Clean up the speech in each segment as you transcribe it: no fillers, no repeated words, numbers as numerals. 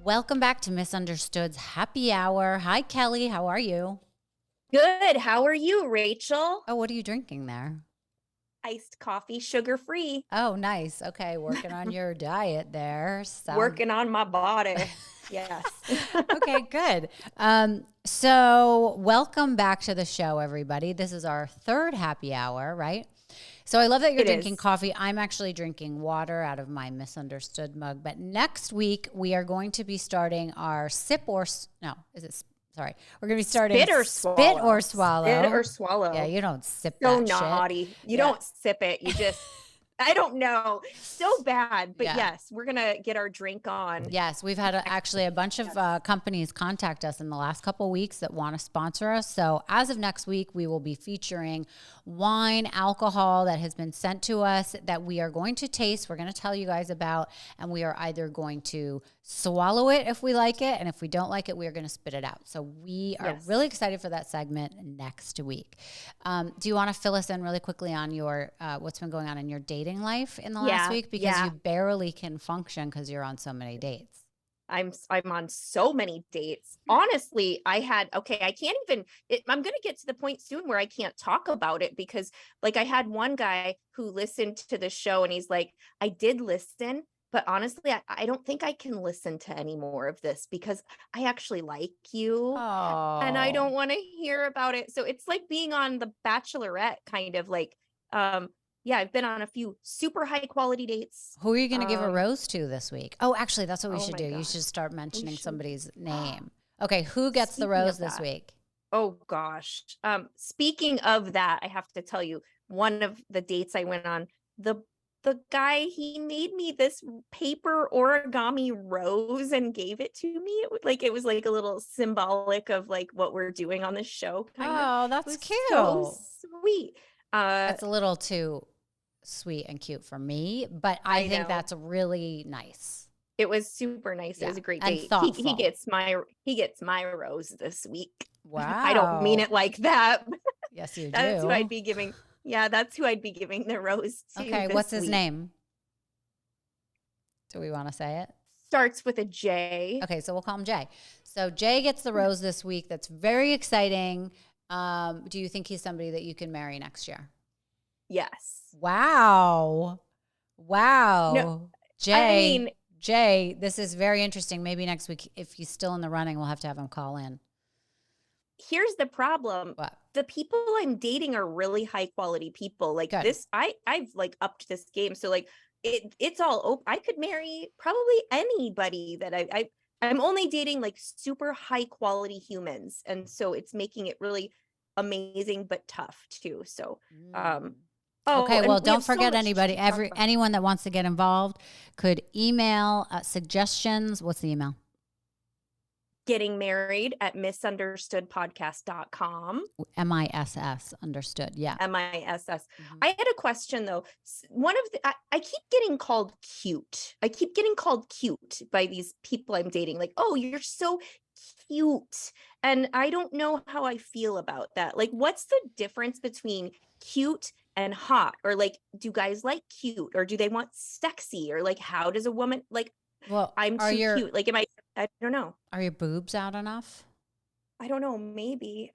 Welcome back to Misunderstood's Happy Hour. Hi, Kelly. How are you? Good. How are you, Rachel? Oh, what are you drinking there? Iced coffee, sugar-free. Oh, nice. Okay, working on your diet there. Working on my body. Yes. Okay, good. So welcome back to the show, everybody. This is our third happy hour, right? So I love that you're It drinking is. coffee. I'm actually drinking water out of my misunderstood mug. But next week we are going to be starting our sorry. We're going to be starting Spit or spit or swallow. Spit swallow. or Yeah, swallow. you don't sip So that shit. naughty. You Yeah. don't sip it. You just, I don't know. So bad. But Yeah. yes, we're going to get our drink on. Yes, we've had actually a bunch of companies contact us in the last couple of weeks that want to sponsor us. So as of next week, we will be featuring wine, alcohol that has been sent to us that we are going to taste. We're going to tell you guys about, and we are either going to swallow it if we like it, and if we don't like it, we are going to spit it out. So we are really excited for that segment next week. Do you want to fill us in really quickly on your what's been going on in your dating life in the last week? Because you barely can function because you're on so many dates. I'm on so many dates. Honestly, I can't even, I'm going to get to the point soon where I can't talk about it because like I had one guy who listened to the show and he's like, I did listen, but honestly, I don't think I can listen to any more of this because I actually like you and I don't want to hear about it. So it's like being on The Bachelorette kind of like, yeah, I've been on a few super high quality dates. Who are you going to give a rose to this week? Oh, actually, that's what we should do. God. You should start mentioning somebody's name. Okay, who gets the rose this week? Oh gosh. Speaking of that, I have to tell you, one of the dates I went on, the guy, he made me this paper origami rose and gave it to me. It was like a little symbolic of like what we're doing on this show. Oh, that's cute. So sweet. That's a little too sweet and cute for me, but I think that's really nice. It was super nice. It was a great and date. Thoughtful. He gets my rose this week. Wow. I don't mean it like that. Yes, you do. That's who I'd be giving. Yeah, that's who I'd be giving the rose to. Okay, what's his name? Do we want to say it? Starts with a J. Okay, so we'll call him Jay. So Jay gets the rose this week. That's very exciting. Do you think he's somebody that you can marry next year? Yes. Wow. No, Jay, this is very interesting. Maybe next week, if he's still in the running, we'll have to have him call in. Here's the problem. What? The people I'm dating are really high quality people. Like Good. this, I've like upped this game. So like it's all open. I could marry probably anybody that I'm only dating like super high quality humans. And so it's making it really amazing, but tough too. So, okay, well, don't forget anyone that wants to get involved could email suggestions. What's the email? Getting married at misunderstoodpodcast.com. MISS, understood. Yeah. MISS. Mm-hmm. I had a question though. I keep getting called cute. I keep getting called cute by these people I'm dating. Like, oh, you're so cute. And I don't know how I feel about that. Like, what's the difference between cute and hot? Or like, do guys like cute? Or do they want sexy? Or like, how does a woman like, well, I'm too cute. Like, I don't know. Are your boobs out enough? I don't know. Maybe.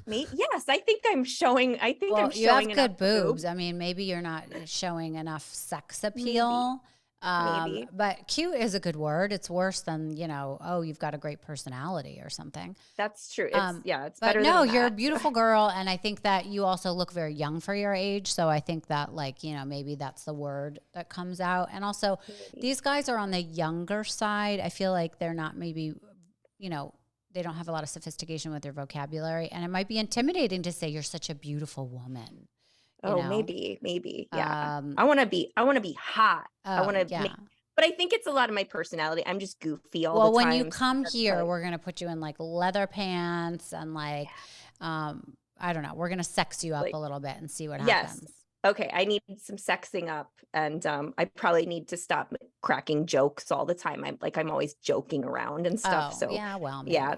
Yes, I think I'm showing. I'm showing you have good boobs. I mean, maybe you're not showing enough sex appeal. Maybe. But cute is a good word. It's worse than, oh, you've got a great personality or something. That's true. It's better than that. You're a beautiful girl. And I think that you also look very young for your age. So I think that maybe that's the word that comes out. And also these guys are on the younger side. I feel like they're not maybe, they don't have a lot of sophistication with their vocabulary. And it might be intimidating to say you're such a beautiful woman. Maybe. Yeah. I want to be hot. I want to but I think it's a lot of my personality. I'm just goofy all the time. Well, when you come here, we're going to put you in like leather pants and like, I don't know. We're going to sex you up a little bit and see what happens. Yes. Okay. I need some sexing up and I probably need to stop cracking jokes all the time. I'm always joking around and stuff. Oh, yeah, well, maybe. Yeah,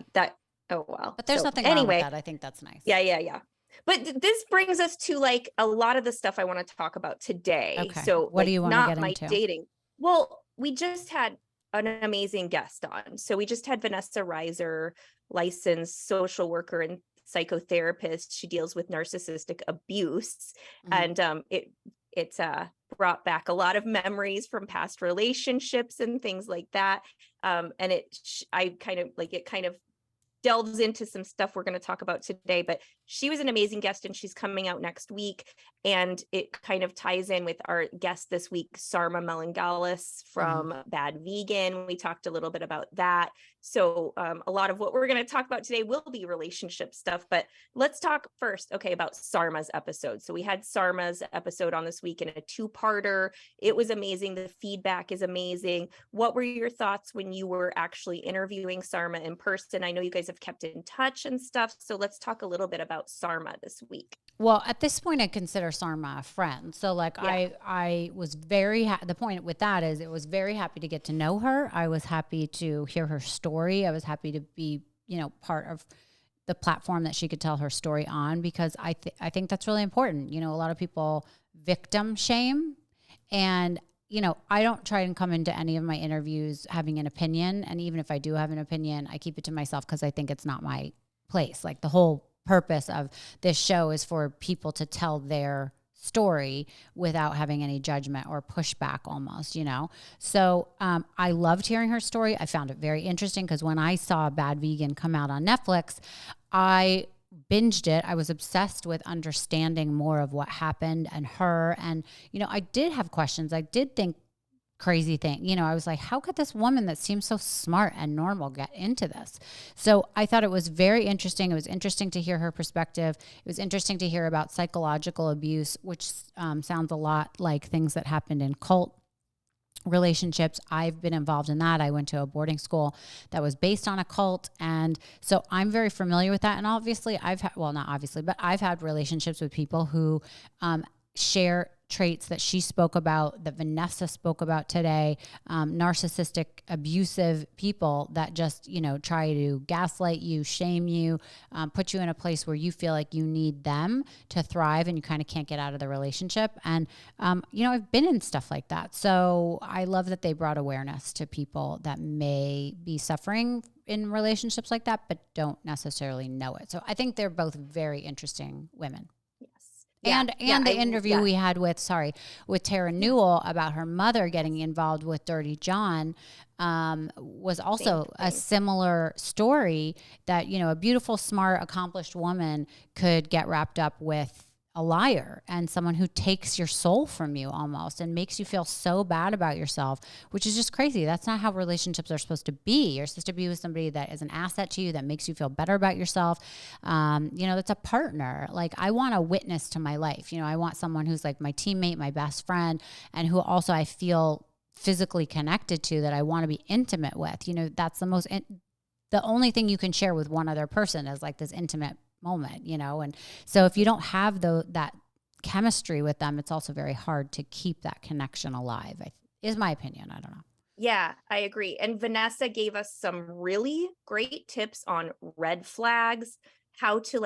well. But there's nothing wrong with that. I think that's nice. Yeah. But this brings us to like a lot of the stuff I want to talk about today. Okay. So what do you want to get into? Not my dating. Well, we just had an amazing guest on. So we just had Vanessa Reiser, licensed social worker and psychotherapist. She deals with narcissistic abuse, and it's brought back a lot of memories from past relationships and things like that. And it kind of delves into some stuff we're going to talk about today, but she was an amazing guest and she's coming out next week. And it kind of ties in with our guest this week, Sarma Melngailis from Bad Vegan. We talked a little bit about that. So a lot of what we're going to talk about today will be relationship stuff, but let's talk first, about Sarma's episode. So we had Sarma's episode on this week in a 2-parter. It was amazing. The feedback is amazing. What were your thoughts when you were actually interviewing Sarma in person? I know you guys have kept in touch and stuff. So let's talk a little bit about Sarma this week. Well, at this point, I consider Sarma a friend. So I was very, the point with that is it was very happy to get to know her. I was happy to hear her story. I was happy to be, part of the platform that she could tell her story on, because I think that's really important. A lot of people victim shame, and I don't try and come into any of my interviews having an opinion. And even if I do have an opinion, I keep it to myself because I think it's not my place. Like, the whole purpose of this show is for people to tell their story without having any judgment or pushback almost, So I loved hearing her story. I found it very interesting because when I saw Bad Vegan come out on Netflix, I binged it. I was obsessed with understanding more of what happened and her. And, I did have questions. I did think crazy thing. I was like, how could this woman that seems so smart and normal get into this? So I thought it was very interesting. It was interesting to hear her perspective. It was interesting to hear about psychological abuse, which sounds a lot like things that happened in cult relationships. I've been involved in that. I went to a boarding school that was based on a cult. And so I'm very familiar with that. And obviously I've had relationships with people who share traits that she spoke about, that Vanessa spoke about today, narcissistic, abusive people that just, try to gaslight you, shame you, put you in a place where you feel like you need them to thrive and you kind of can't get out of the relationship. And, I've been in stuff like that. So I love that they brought awareness to people that may be suffering in relationships like that, but don't necessarily know it. So I think they're both very interesting women. And the interview we had with Tara Newell about her mother getting involved with Dirty John was also a similar story, that, a beautiful, smart, accomplished woman could get wrapped up with a liar and someone who takes your soul from you almost and makes you feel so bad about yourself, which is just crazy. That's not how relationships are supposed to be. You're supposed to be with somebody that is an asset to you, that makes you feel better about yourself. That's a partner. Like, I want a witness to my life. I want someone who's like my teammate, my best friend, and who also I feel physically connected to, that I want to be intimate with. That's the only thing you can share with one other person is like this intimate moment, and so if you don't have that chemistry with them, it's also very hard to keep that connection alive, is my opinion. I don't know. Yeah, I agree. And Vanessa gave us some really great tips on red flags, how to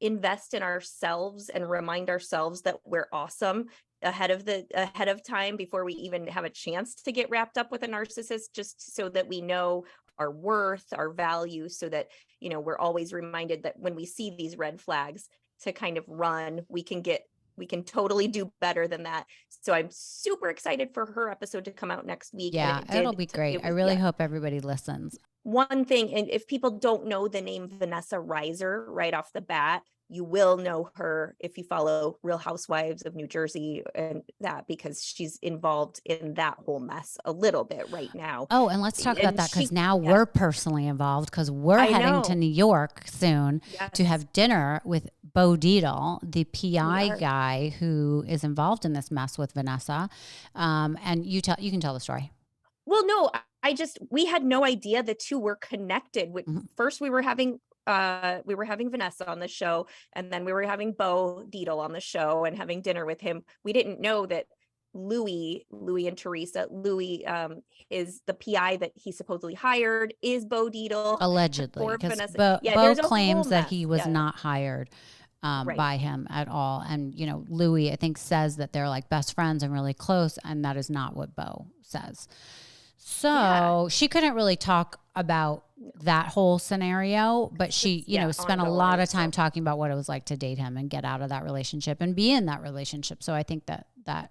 invest in ourselves and remind ourselves that we're awesome ahead of time, before we even have a chance to get wrapped up with a narcissist, just so that we know our worth, our value, so that, we're always reminded that when we see these red flags to kind of run, we can totally do better than that. So I'm super excited for her episode to come out next week. Yeah, it'll be great. I really hope everybody listens. One thing, and if people don't know the name Vanessa Reiser right off the bat, you will know her if you follow Real Housewives of New Jersey and that, because she's involved in that whole mess a little bit right now. Oh, and let's talk about that, because now we're personally involved, because we're heading to New York soon to have dinner with Bo Dietl, the PI guy who is involved in this mess with Vanessa. And you can tell the story. Well, no, we had no idea the two were connected. First, we were having Vanessa on the show, and then we were having Bo Dietl on the show and having dinner with him. We didn't know that Louis and Teresa, is the PI that he supposedly hired, is Bo Dietl. Allegedly, because Bo claims that he was not hired by him at all. And, Louis, I think, says that they're like best friends and really close, and that is not what Bo says. So she couldn't really talk about that whole scenario, but she, spent a lot of time talking about what it was like to date him and get out of that relationship and be in that relationship. So I think that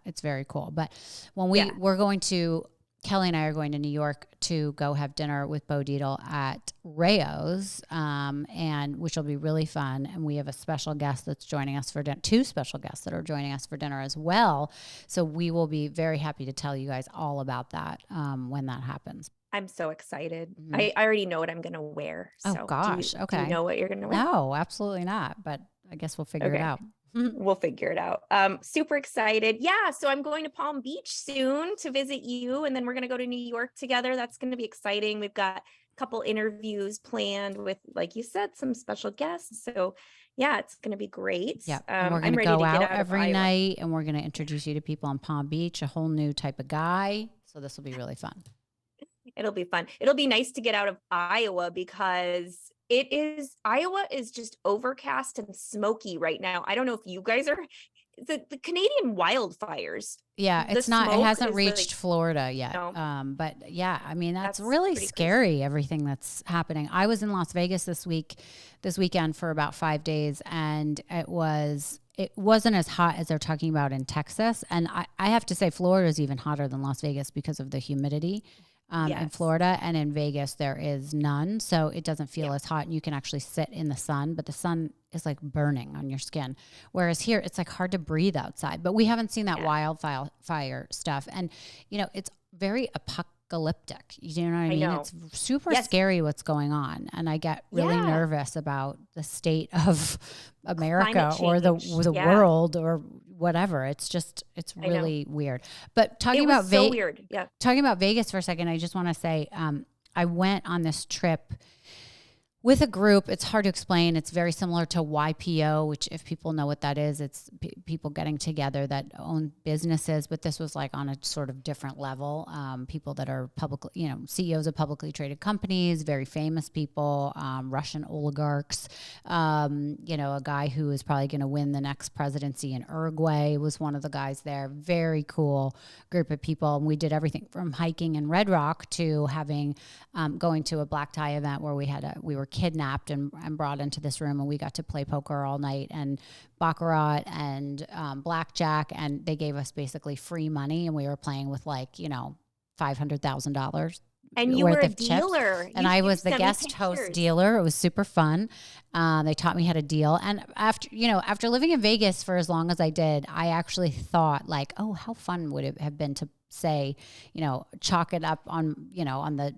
it's very cool. But when we're going to, Kelli and I are going to New York to go have dinner with Bo Dietl at Rayo's, and which will be really fun. And we have a special guest that's joining us for dinner, 2 special guests that are joining us for dinner as well. So we will be very happy to tell you guys all about that when that happens. I'm so excited. Mm-hmm. I already know what I'm going to wear. So oh gosh. Okay. Do you know what you're going to wear? No, absolutely not. But I guess we'll figure it out. We'll figure it out. Super excited. Yeah. So I'm going to Palm Beach soon to visit you. And then we're going to go to New York together. That's going to be exciting. We've got a couple interviews planned with, like you said, some special guests. So yeah, it's going to be great. Yeah. We're going to go out every night and we're going to introduce you to people on Palm Beach, a whole new type of guy. So this will be really fun. It'll be fun. It'll be nice to get out of Iowa because Iowa is just overcast and smoky right now. I don't know if you guys are the Canadian wildfires. Yeah, it hasn't reached Florida yet. No. But yeah, I mean, that's really scary, crazy. Everything that's happening. I was in Las Vegas this weekend for about 5 days, and it wasn't as hot as they're talking about in Texas. And I have to say Florida is even hotter than Las Vegas because of the humidity. In Florida, and in Vegas there is none, so it doesn't feel as hot, and you can actually sit in the sun, but the sun is like burning on your skin, whereas here it's like hard to breathe outside. But we haven't seen that wildfire stuff, and it's very apocalyptic. You know what I mean? It's super scary what's going on, and I get really nervous about the state of America or the world or whatever. It's really weird. But talking about Vegas for a second, I just want to say I went on this trip with a group. It's hard to explain. It's very similar to YPO, which if people know what that is, it's people getting together that own businesses. But this was like on a sort of different level. People that are publicly, CEOs of publicly traded companies, very famous people, Russian oligarchs. A guy who is probably going to win the next presidency in Uruguay was one of the guys there. Very cool group of people. And we did everything from hiking in Red Rock to having going to a black tie event where we were kidnapped and brought into this room, and we got to play poker all night and baccarat and blackjack, and they gave us basically free money, and we were playing with $500,000. And you were a dealer. And I was the guest host dealer. It was super fun. They taught me how to deal. And after living in Vegas for as long as I did, I actually thought oh, how fun would it have been to say, chalk it up on the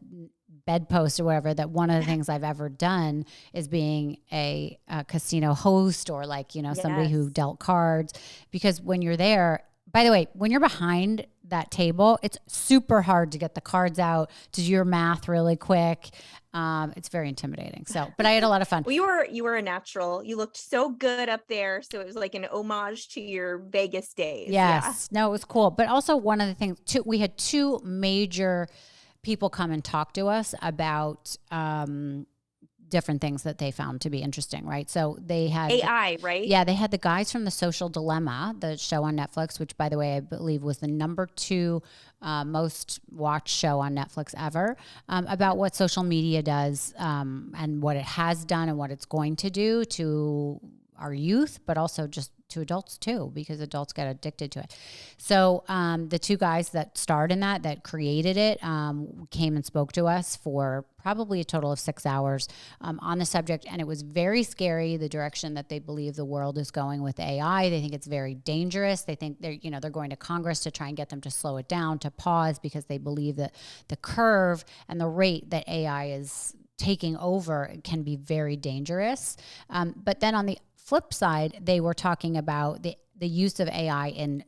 bedpost or whatever, that one of the things I've ever done is being a casino host or somebody who dealt cards. Because when you're there, by the way, when you're behind that table, it's super hard to get the cards out, to do your math really quick. It's very intimidating. So, but I had a lot of fun. Well, you were a natural. You looked so good up there. So it was like an homage to your Vegas days. Yes. Yeah. No, it was cool. But also one of the things too, we had 2 major people come and talk to us about different things that they found to be interesting, right? So they had AI, right? Yeah, they had the guys from The Social Dilemma, the show on Netflix, which, by the way, I believe was the number 2 most watched show on Netflix ever, about what social media does and what it has done and what it's going to do to our youth, but also just to adults too, because adults get addicted to it. So the 2 guys that starred in that created it, came and spoke to us for probably a total of 6 hours on the subject. And it was very scary, the direction that they believe the world is going with AI. They think it's very dangerous. They think they're going to Congress to try and get them to slow it down, to pause, because they believe that the curve and the rate that AI is taking over can be very dangerous. But then on the flip side, they were talking about the use of AI in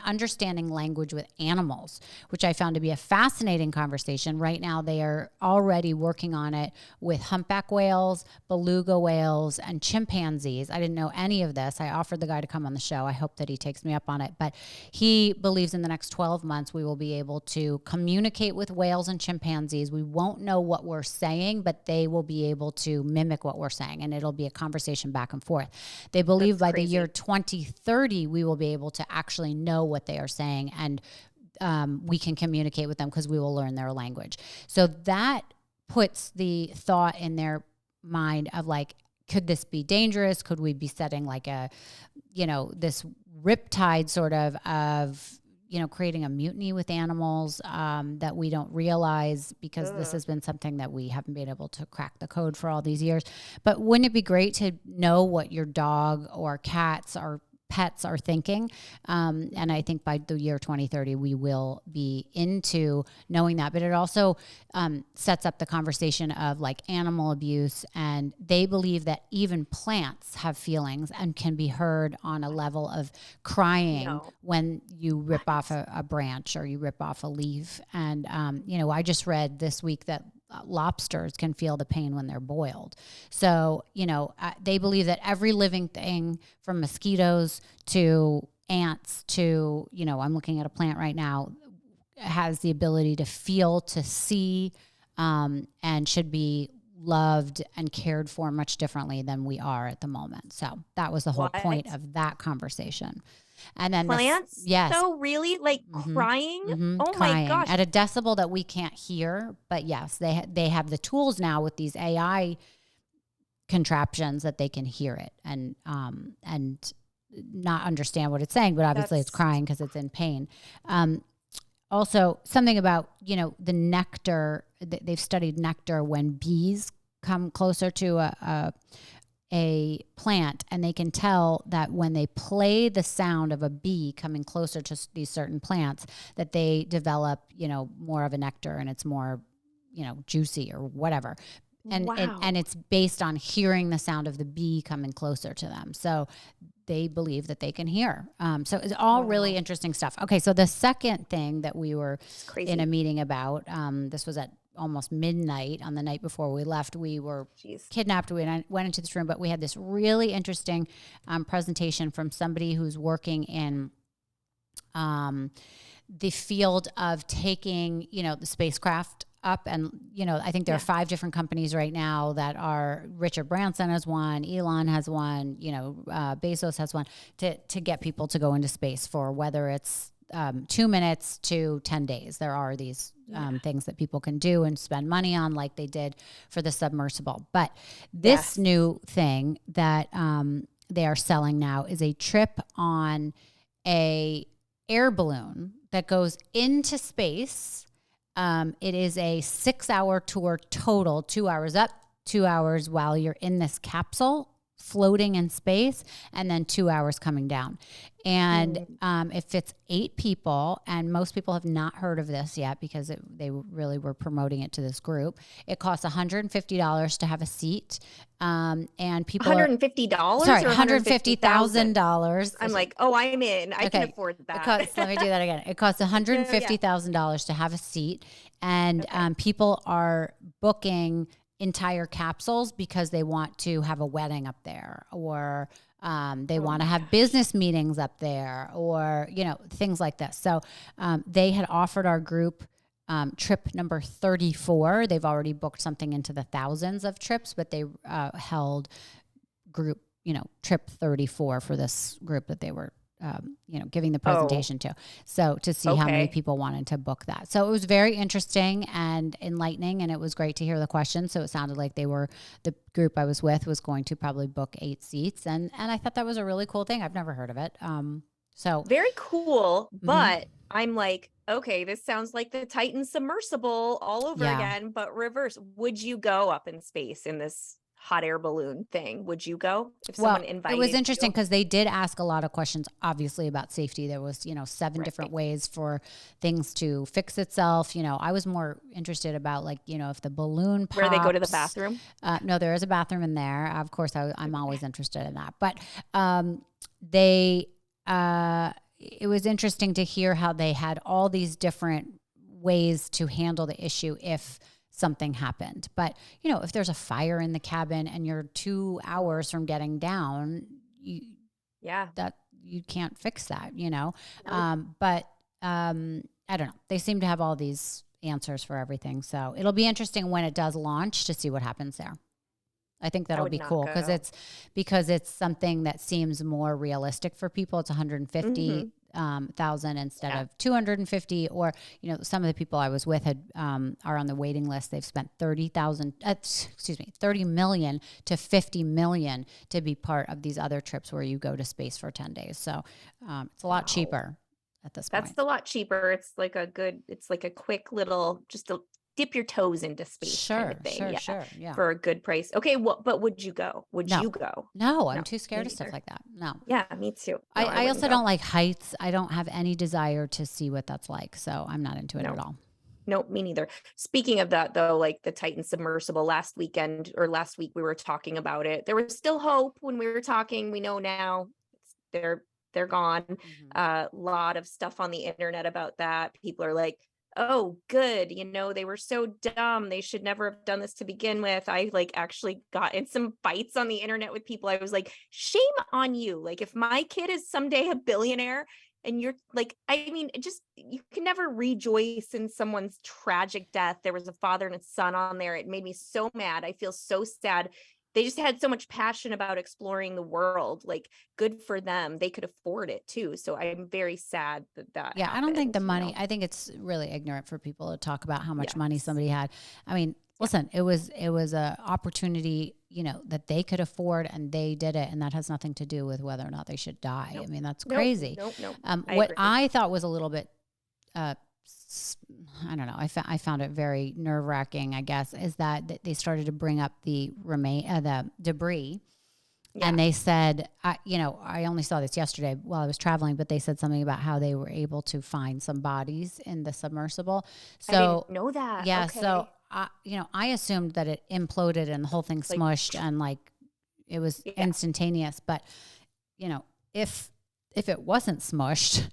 understanding language with animals, which I found to be a fascinating conversation. Right now, they are already working on it with humpback whales, beluga whales, and chimpanzees. I didn't know any of this. I offered the guy to come on the show. I hope that he takes me up on it. But he believes in the next 12 months, we will be able to communicate with whales and chimpanzees. We won't know what we're saying, but they will be able to mimic what we're saying, and it'll be a conversation back and forth. They believe by the year 2030, we will be able to actually know what they are saying and we can communicate with them because we will learn their language. So that puts the thought in their mind of like, could this be dangerous? Could we be setting like a, this riptide sort of, creating a mutiny with animals that we don't realize because this has been something that we haven't been able to crack the code for all these years. But wouldn't it be great to know what your dog or cats or pets are thinking? And I think by the year 2030, we will be into knowing that. But it also sets up the conversation of like animal abuse. And they believe that even plants have feelings and can be heard on a level of crying when you rip off a branch or you rip off a leaf. And, I just read this week that lobsters can feel the pain when they're boiled. So, they believe that every living thing from mosquitoes to ants to, I'm looking at a plant right now, has the ability to feel, to see, and should be loved and cared for much differently than we are at the moment. So that was the whole point of that conversation. And then plants, yes. So really like crying? Oh crying my gosh. At a decibel that we can't hear. But yes, they have the tools now with these AI contraptions that they can hear it and not understand what it's saying, but obviously it's crying because it's in pain. Also something about, the nectar, they've studied nectar when bees come closer to a plant, and they can tell that when they play the sound of a bee coming closer to these certain plants, that they develop, more of a nectar and it's more, juicy or whatever. And it's based on hearing the sound of the bee coming closer to them. So they believe that they can hear. So it's all really interesting stuff. Okay. So the second thing that we were in a meeting about, this was at almost midnight on the night before we left. We were kidnapped. We went into this room, but we had this really interesting presentation from somebody who's working in the field of taking, the spacecraft up. And, I think there are 5 different companies right now that are, Richard Branson has one, Elon has one, Bezos has one, to get people to go into space for whether it's 2 minutes to 10 days. There are these things that people can do and spend money on, like they did for the submersible. But this new thing that they are selling now is a trip on a air balloon that goes into space. It is a 6-hour tour total, 2 hours up, 2 hours while you're in this capsule floating in space, and then 2 hours coming down. And it fits 8 people, and most people have not heard of this yet because they really were promoting it to this group. It costs $150 to have a seat, and people $150. Sorry, $150,000. I'm like, oh, I'm in. I can afford that. Let me do that again. It costs $150,000 to have a seat, and people are booking entire capsules because they want to have a wedding up there, or they want to have business meetings up there, or, things like this. So they had offered our group trip number 34. They've already booked something into the thousands of trips, but they held group, trip 34 for this group that they were giving the presentation to. So to see how many people wanted to book that. So it was very interesting and enlightening, and it was great to hear the questions. So it sounded like the group I was with was going to probably book 8 seats. And I thought that was a really cool thing. I've never heard of it. So very cool. But I'm like, okay, this sounds like the Titan submersible all over again, but reverse. Would you go up in space in this hot air balloon thing? Would you go if someone invited you? It was interesting because they did ask a lot of questions, obviously, about safety. There was, 7 different ways for things to fix itself. I was more interested about if the balloon pops. Where they go to the bathroom? No, there is a bathroom in there. Of course, I'm always interested in that. But it was interesting to hear how they had all these different ways to handle the issue if something happened. But, if there's a fire in the cabin and you're 2 hours from getting down, you can't fix that, Nope. But I don't know. They seem to have all these answers for everything. So it'll be interesting when it does launch to see what happens there. I think that'll be cool because it's something that seems more realistic for people. It's $150 thousand instead of 250, or, you know, some of the people I was with are on the waiting list. They've spent 30 million to 50 million to be part of these other trips where you go to space for 10 days. So it's a lot cheaper at this point. That's a lot cheaper. It's like a quick little, just to dip your toes into space kind of thing. Sure. Yeah. For a good price. Okay. Well, but would you go? Would you go? No, I'm too scared of stuff like that. No. Yeah, me too. No, I also don't like heights. I don't have any desire to see what that's like. So I'm not into it at all. Nope, me neither. Speaking of that, though, like the Titan submersible last week, we were talking about it. There was still hope when we were talking. We know now they're gone. A lot of stuff on the internet about that. People are like, oh, good. You know, they were so dumb. They should never have done this to begin with. I actually got in some fights on the internet with people. I was like, shame on you. Like, if my kid is someday a billionaire and you're like, I mean, you can never rejoice in someone's tragic death. There was a father and a son on there. It made me so mad. I feel so sad. They just had so much passion about exploring the world. Like, good for them. They could afford it too. So I'm very sad that happened, I don't think the money, I think it's really ignorant for people to talk about how much money somebody had. I mean, listen, it was a opportunity, you know, that they could afford, and they did it. And that has nothing to do with whether or not they should die. I mean, that's crazy. What I thought was a little bit, I don't know, I found it very nerve-wracking, I guess, is that they started to bring up the debris. Yeah. And they said, I only saw this yesterday while I was traveling, but they said something about how they were able to find some bodies in the submersible. So I didn't know that. Yeah. Okay. So, I assumed that it imploded and the whole thing smushed and it was instantaneous. But, if it wasn't smushed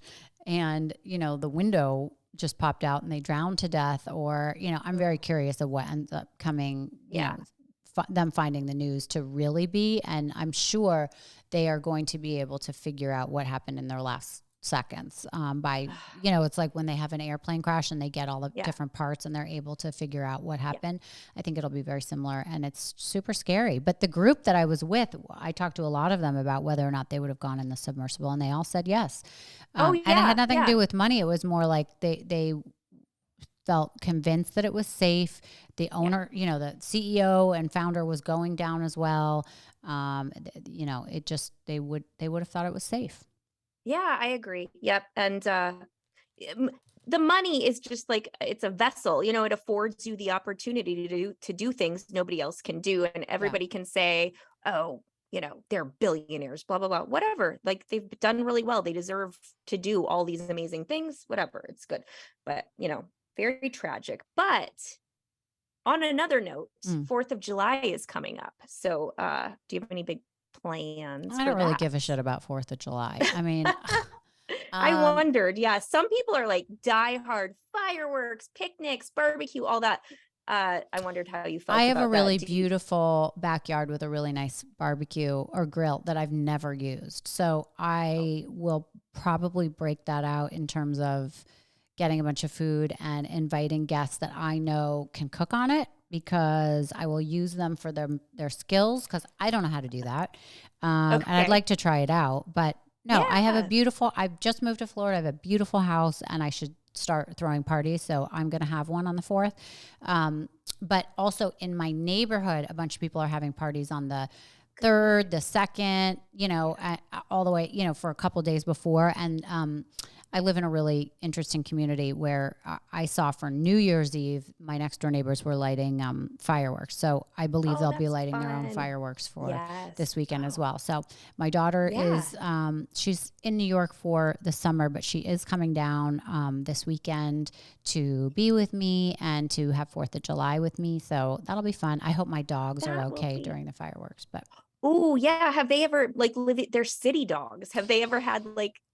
and, the window just popped out and they drowned to death, or, I'm very curious of what ends up coming, them finding the news to really be. And I'm sure they are going to be able to figure out what happened in their last seconds by, it's like when they have an airplane crash and they get all the different parts and they're able to figure out what happened. I think it'll be very similar, and it's super scary. But the group that I was with, I talked to a lot of them about whether or not they would have gone in the submersible, and they all said yes. And it had nothing to do with money. It was more like they felt convinced that it was safe. The owner, the CEO and founder was going down as well. It just, they would have thought it was safe. Yeah, I agree. Yep. And the money is just like, it's a vessel, it affords you the opportunity to do things nobody else can do. And everybody can say, oh, they're billionaires, blah, blah, blah, whatever. Like, they've done really well. They deserve to do all these amazing things, whatever. It's good. But, very tragic. But on another note, 4th of July is coming up. So do you have any big plans? I don't really give a shit about 4th of July. I mean, I wondered. Yeah. Some people are like diehard fireworks, picnics, barbecue, all that. I wondered how you felt. I have a really beautiful backyard with a really nice barbecue or grill that I've never used. So I will probably break that out in terms of getting a bunch of food and inviting guests that I know can cook on it, because I will use them for their skills, because I don't know how to do that. And I'd like to try it out. But no, I've just moved to Florida. I have a beautiful house, and I should start throwing parties. So I'm going to have one on the 4th. But also in my neighborhood, a bunch of people are having parties on the 3rd, the 2nd, all the way, for a couple of days before. And I live in a really interesting community where I saw for New Year's Eve, my next door neighbors were lighting fireworks. So I believe they'll be lighting their own fireworks for this weekend as well. So my daughter is, she's in New York for the summer, but she is coming down this weekend to be with me and to have 4th of July with me. So that'll be fun. I hope my dogs are okay during the fireworks, but. Oh yeah. Have they ever they're city dogs? Have they ever had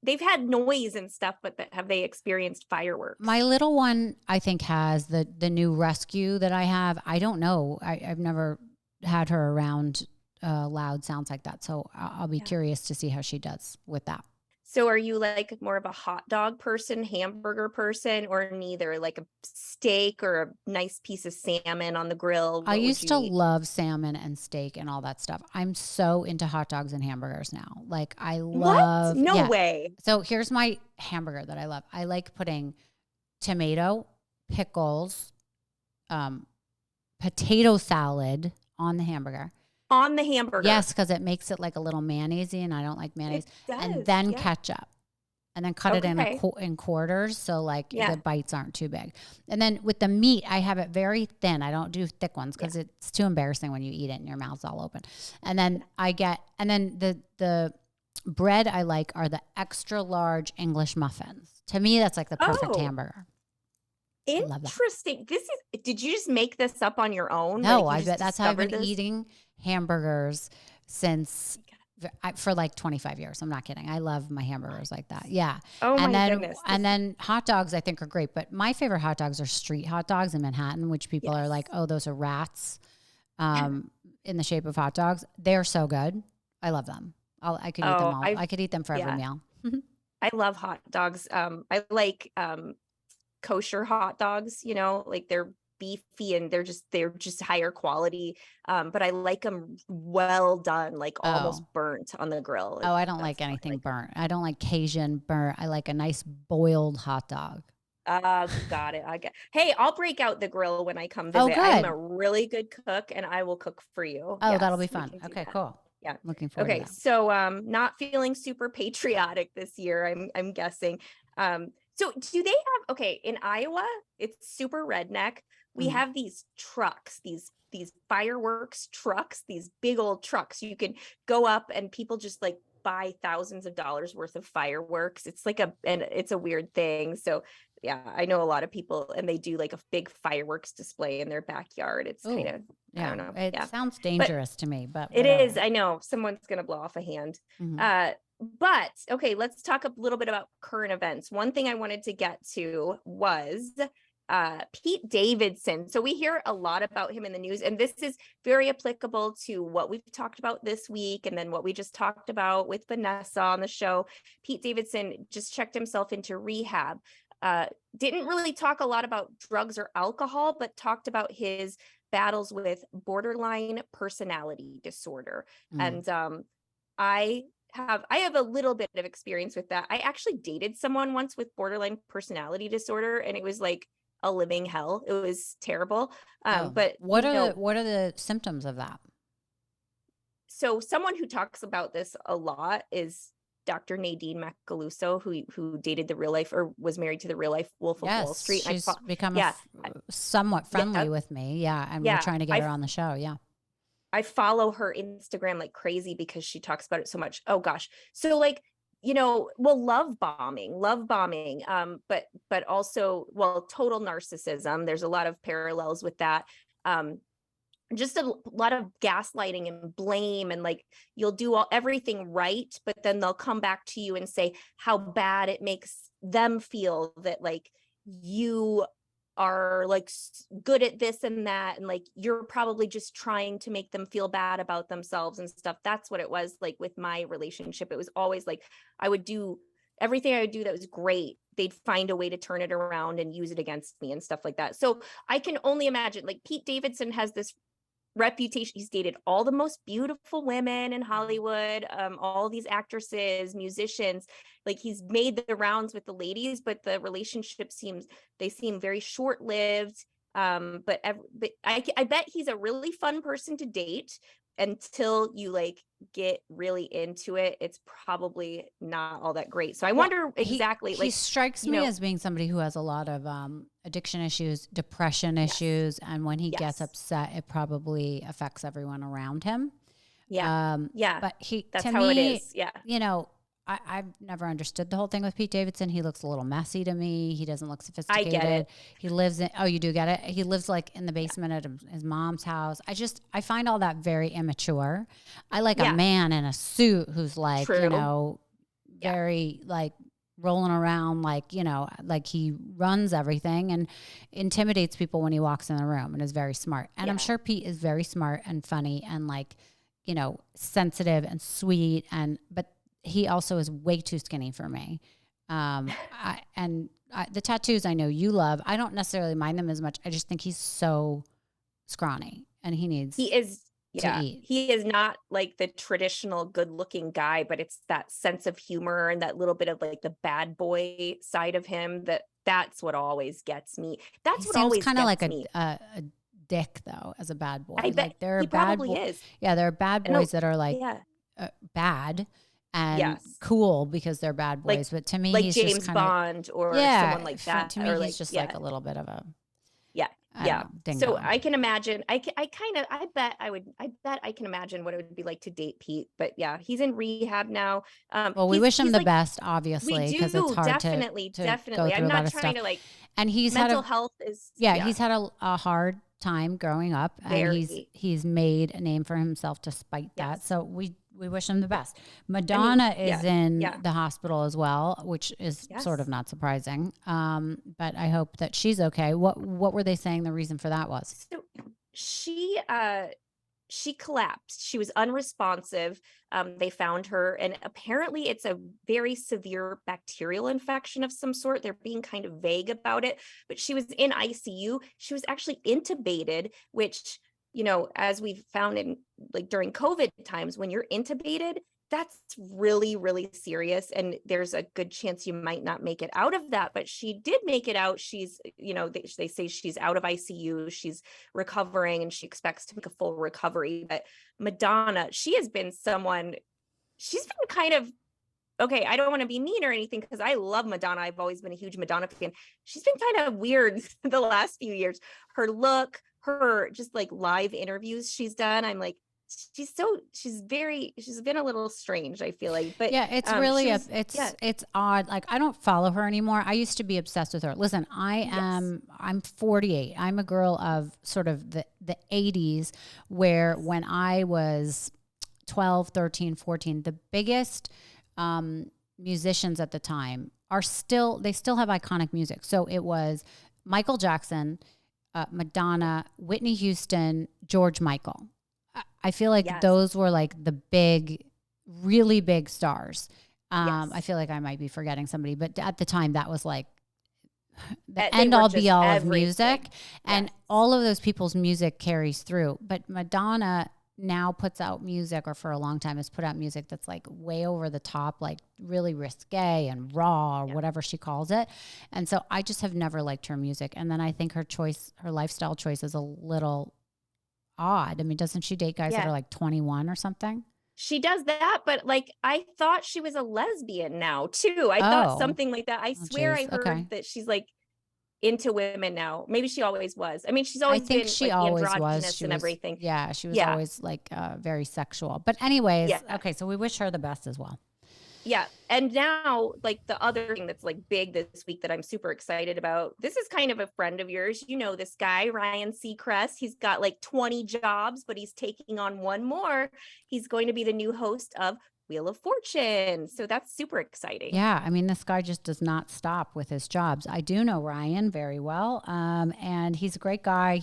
they've had noise and stuff, but have they experienced fireworks? My little one, I think, has the new rescue that I have. I don't know. I've never had her around loud sounds like that. So I'll be curious to see how she does with that. So are you like more of a hot dog person, hamburger person, or neither? Like a steak or a nice piece of salmon on the grill? I What would used you to eat? love salmon and steak and all that stuff. I'm so into hot dogs and hamburgers now. Like I What? love, No yeah. way. So here's my hamburger that I love. I like putting tomato, pickles, um, potato salad on the hamburger. On the hamburger. Yes, because it makes it like a little mayonnaise and I don't like mayonnaise. It And does. then Yeah. ketchup. And then cut it in Okay. in quarters so like the Yeah. bites aren't too big. And then with the meat, I have it very thin. I don't do thick ones Yeah. because it's too embarrassing when you eat it and your mouth's all open. And then the bread I like are the extra large English muffins. To me, that's like the perfect Oh, hamburger. I love that. interesting. Did you just make this up on your own? No, Like you I just bet that's how I've discovered been this? eating hamburgers since for like 25 years. I'm not kidding. I love my hamburgers like that. Yeah. Oh And my then goodness. and then hot dogs I think are great, but my favorite hot dogs are street hot dogs in Manhattan, which people are like, Yes. "Oh, those are rats." In the shape of hot dogs. They're so good. I love them. I could eat them Oh, all. I could eat them for every yeah, meal. I love hot dogs. I like kosher hot dogs, like they're beefy and they're just higher quality. But I like them well done, like almost Oh. burnt on the grill. Oh, I don't That's like how I anything like them. burnt. I don't like Cajun burnt. I like a nice boiled hot dog. Got it. Hey, I'll break out the grill when I come Oh, visit. I am a good. really good cook and I will cook for you. Oh, that'll be Yes, we fun. can do Okay, that. cool. Yeah. Looking forward to Okay, that. so not feeling super patriotic this year, I'm guessing. So do they have, okay, in Iowa, it's super redneck. We Mhm. have these trucks, these fireworks trucks, these big old trucks. You can go up and people just like buy thousands of dollars worth of fireworks. And it's a weird thing. So yeah, I know a lot of people and they do like a big fireworks display in their backyard. It's kind Ooh, of, I yeah. don't know. It Yeah. sounds But dangerous to me, but it is. whatever. I know someone's going to blow off a hand. Mhm. But okay, let's talk a little bit about current events. One thing I wanted to get to was Pete Davidson. So we hear a lot about him in the news, and this is very applicable to what we've talked about this week and then what we just talked about with Vanessa on the show. Pete Davidson just checked himself into rehab. Didn't really talk a lot about drugs or alcohol, but talked about his battles with borderline personality disorder. Mm. And I have a little bit of experience with that. I actually dated someone once with borderline personality disorder, and it was like a living hell. It was terrible. Oh, But what are the symptoms of that? so someone who talks about this a lot is Dr. Nadine Macaluso, who dated the real life or was married to the real life Wolf of Wall Yes, Street. And she's become yeah, somewhat friendly yeah, with me. Yeah, and we're yeah. trying to get her on the show. Yeah. I follow her Instagram like crazy because she talks about it so much. Oh gosh. So like, well, love bombing, but also, well, total narcissism. There's a lot of parallels with that. Just a lot of gaslighting and blame, and like you'll do everything right, but then they'll come back to you and say how bad it makes them feel that like you are like good at this and that, and like you're probably just trying to make them feel bad about themselves and stuff. That's what it was like with my relationship. It was always like I would do everything I would do that was great, they'd find a way to turn it around and use it against me and stuff like that. So I can only imagine, like, Pete Davidson has this reputation. He's dated all the most beautiful women in Hollywood, all these actresses, musicians. Like he's made the rounds with the ladies, but the relationship seem very short-lived. But I bet he's a really fun person to date until you like get really into it. It's probably not all that great. So I Well, wonder exactly, he like, strikes me as being somebody who has a lot of addiction issues, depression yes, issues, and when he gets yes, upset, it probably affects everyone around him. yeah, yeah. But That's to how it me, is. Yeah, I've never understood the whole thing with Pete Davidson. He looks a little messy to me. He doesn't look I get sophisticated. it. He lives in, oh, you do get it? He lives like in the basement at his mom's house. I find all that very immature. I like a Yeah, man in a suit who's like, true. Yeah, very like rolling around like, like he runs everything and intimidates people when he walks in the room and is very smart. And I'm yeah. sure Pete is very smart and funny and like, sensitive and sweet but he also is way too skinny for me. The tattoos I know you love. I don't necessarily mind them as much. I just think he's so scrawny and he needs He is. to Yeah, eat. he is not like the traditional good-looking guy, but it's that sense of humor and that little bit of like the bad boy side of him that's what always gets me. That's He what seems always kind of gets like me. a dick though, as a bad boy. I bet Like there are he bad probably is. Yeah, there are bad boys that are like Yeah. bad and Yes. cool because they're bad Like boys. But to me, like he's just James kind of Bond or someone like that. To me, Or he's like, just yeah. like a little bit of a Yeah. I Yeah. don't know, ding So dong. I can imagine, I bet I can imagine what it would be like to date Pete. But yeah, he's in rehab now. Well, we wish him he's the like, best, we obviously, because it's do hard definitely, to go definitely. through I'm a lot not of trying stuff. to like, And he's mental health is, he's had a hard time growing up, and very. he's made a name for himself despite that. Yes. So we wish him the best. Madonna is in the hospital as well, which is sort of not surprising. But I hope that she's okay. What were they saying the reason for that was? So she collapsed. She was unresponsive. They found her, and apparently it's a very severe bacterial infection of some sort. They're being kind of vague about it, but she was in ICU. She was actually intubated, which, as we've found in like during COVID times, when you're intubated, that's really, really serious. And there's a good chance you might not make it out of that. But she did make it out. She's, they say she's out of ICU. She's recovering and she expects to make a full recovery. But Madonna, she's been kind of, okay, I don't want to be mean or anything because I love Madonna. I've always been a huge Madonna fan. She's been kind of weird the last few years. Her look, her just like live interviews she's done. I'm like, she's been a little strange, I feel like. But yeah, it's really it's odd. Like I don't follow her anymore. I used to be obsessed with her. Listen, I'm 48. I'm a girl of sort of the 80s, where when I was 12, 13, 14, the biggest musicians at the time they still have iconic music. So it was Michael Jackson, Madonna, Whitney Houston, George Michael. I feel like those were like the big, really big stars. I feel like I might be forgetting somebody, but at the time that was like the end all be all of music. And all of those people's music carries through. But Madonna now puts out music, or for a long time has put out music that's like way over the top, like really risque and raw, or whatever she calls it. And so I just have never liked her music. And then I think her lifestyle choice is a little odd. I mean, doesn't she date guys that are like 21 or something? She does that, but like I thought she was a lesbian now too. I thought something like that. I swear I heard that she's like into women now. Maybe she always was. I mean, she's always been like androgynous and everything. Yeah, she was always like very sexual. But anyways, okay, so we wish her the best as well. Yeah. And now, like the other thing that's like big this week that I'm super excited about, this is kind of a friend of yours. You know, this guy, Ryan Seacrest, he's got like 20 jobs, but he's taking on one more. He's going to be the new host of Wheel of Fortune. So that's super exciting. Yeah. I mean, this guy just does not stop with his jobs. I do know Ryan very well. And he's a great guy.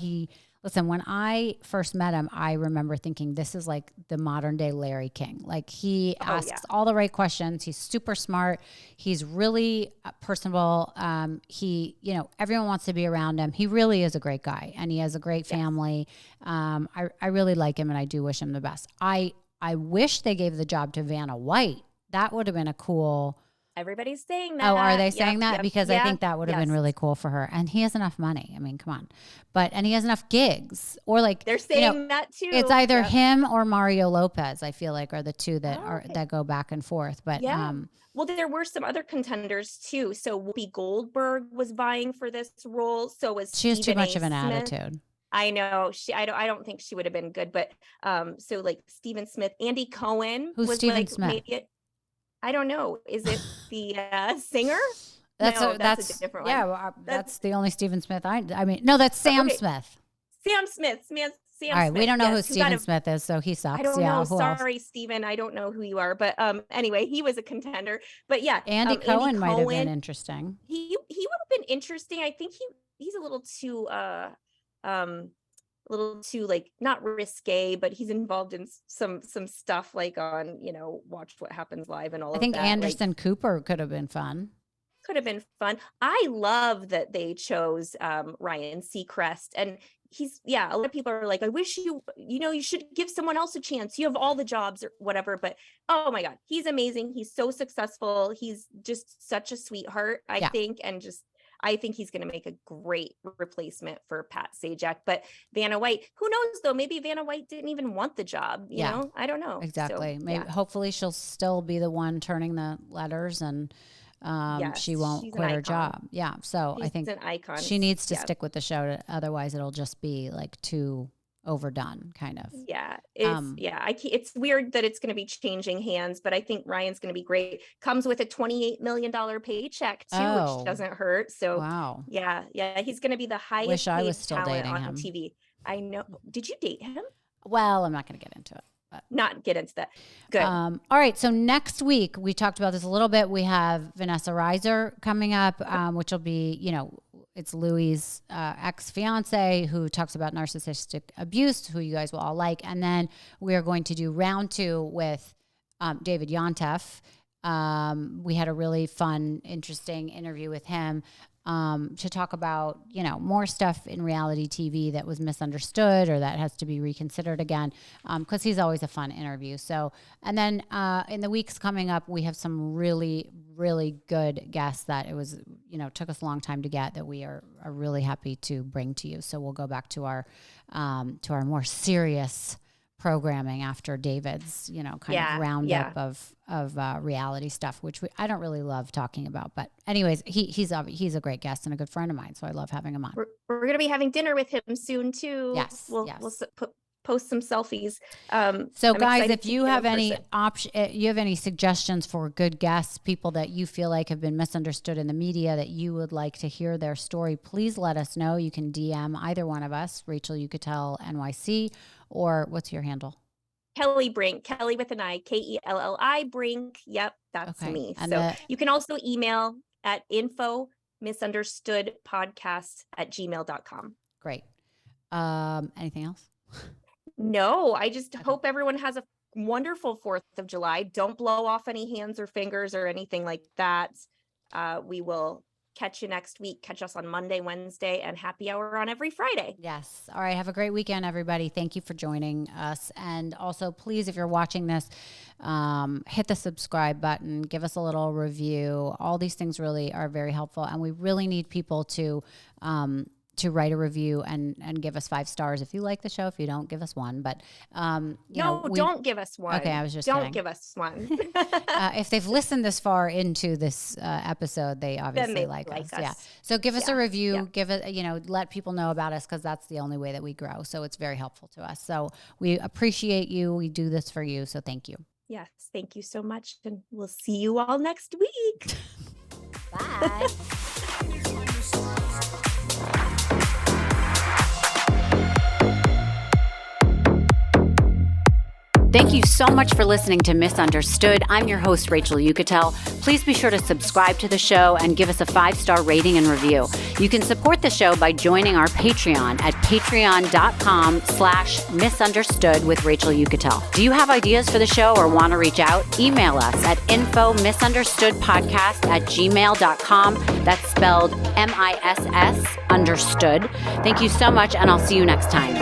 Listen, when I first met him, I remember thinking this is like the modern day Larry King. Like he asks all the right questions. He's super smart. He's really personable. Everyone wants to be around him. He really is a great guy, and he has a great family. I really like him, and I do wish him the best. I wish they gave the job to Vanna White. That would have been a cool. Everybody's saying that. Oh, are they saying that? Because I think that would have been really cool for her. And he has enough money. I mean, come on. And he has enough gigs. Or like they're saying that too. It's either him or Mario Lopez, I feel like, are the two that that go back and forth. But well, there were some other contenders too. So Whoopi Goldberg was vying for this role. So was she has too much of an attitude. I know I don't think she would have been good, but so like Stephen Smith, Andy Cohen. Who's Stephen Smith? I don't know. Is it the singer? That's a different one. Yeah, well, that's the only Stephen Smith I mean, no, that's Sam Smith. Sam Smith. All right, we don't know who Stephen Smith is, so he sucks. I don't know. Sorry, Stephen. I don't know who you are, but anyway, he was a contender. But yeah, Andy Cohen might have been interesting. He would have been interesting. I think he's a little too a little too like not risque, but he's involved in some stuff like on, Watch What Happens Live and all I of think that. Anderson Cooper could have been fun. Could have been fun. I love that they chose Ryan Seacrest, and he's a lot of people are like, I wish you should give someone else a chance. You have all the jobs or whatever, but oh my God, he's amazing. He's so successful. He's just such a sweetheart, I think, and I think he's going to make a great replacement for Pat Sajak. But Vanna White, who knows though? Maybe Vanna White didn't even want the job. You know, I don't know. Exactly. So, maybe hopefully she'll still be the one turning the letters, and she won't quit her job. Yeah. So I think an icon. She needs to stick with the show. Otherwise it'll just be like too overdone kind of. Yeah. It's weird that it's going to be changing hands, but I think Ryan's going to be great. Comes with a $28 million paycheck too, which doesn't hurt. So wow. Yeah. He's going to be the highest Wish I was paid still talent dating on him. TV. I know. Did you date him? Well, I'm not going to get into it. Not get into that. Good. All right. So next week, we talked about this a little bit. We have Vanessa Reiser coming up, which will be, it's Louis' ex-fiance who talks about narcissistic abuse, who you guys will all like. And then we are going to do round 2 with David Yontef. We had a really fun, interesting interview with him to talk about, more stuff in reality TV that was misunderstood or that has to be reconsidered again, because he's always a fun interview. So, and then in the weeks coming up, we have some really, really good guests that it was, took us a long time to get, that we are really happy to bring to you. So we'll go back to our more serious programming after David's, kind of roundup of reality stuff, which I don't really love talking about. But anyways, he's a great guest and a good friend of mine, so I love having him on. We're going to be having dinner with him soon too. Yes, we'll post some selfies. So guys, if you have any you have any suggestions for good guests, people that you feel like have been misunderstood in the media that you would like to hear their story, please let us know. You can DM either one of us, Rachel Yucatel NYC, or what's your handle? Kelli Brink, Kelli with an I, Kelli Brink. Yep, that's me. And so you can also email at info_misunderstoodpodcast@gmail.com. Great. Anything else? No, I just hope everyone has a wonderful 4th of July. Don't blow off any hands or fingers or anything like that. We will catch you next week. Catch us on Monday, Wednesday, and happy hour on every Friday. Yes. All right. Have a great weekend, everybody. Thank you for joining us. And also, please, if you're watching this, hit the subscribe button. Give us a little review. All these things really are very helpful. And we really need people to write a review and give us 5 stars if you like the show. If you don't, give us 1. But don't give us 1. Okay, I was just don't kidding. Give us 1. If they've listened this far into this episode, they obviously like us. Yeah. So give us a review. Yeah. Give it. Let people know about us, because that's the only way that we grow. So it's very helpful to us. So we appreciate you. We do this for you. So thank you. Yes, thank you so much, and we'll see you all next week. Bye. Thank you so much for listening to Misunderstood. I'm your host, Rachel Yucatel. Please be sure to subscribe to the show and give us a 5-star rating and review. You can support the show by joining our Patreon at patreon.com/misunderstood with Rachel Yucatel. Do you have ideas for the show or want to reach out? Email us at info_misunderstoodpodcast@gmail.com. That's spelled MISS understood. Thank you so much, and I'll see you next time.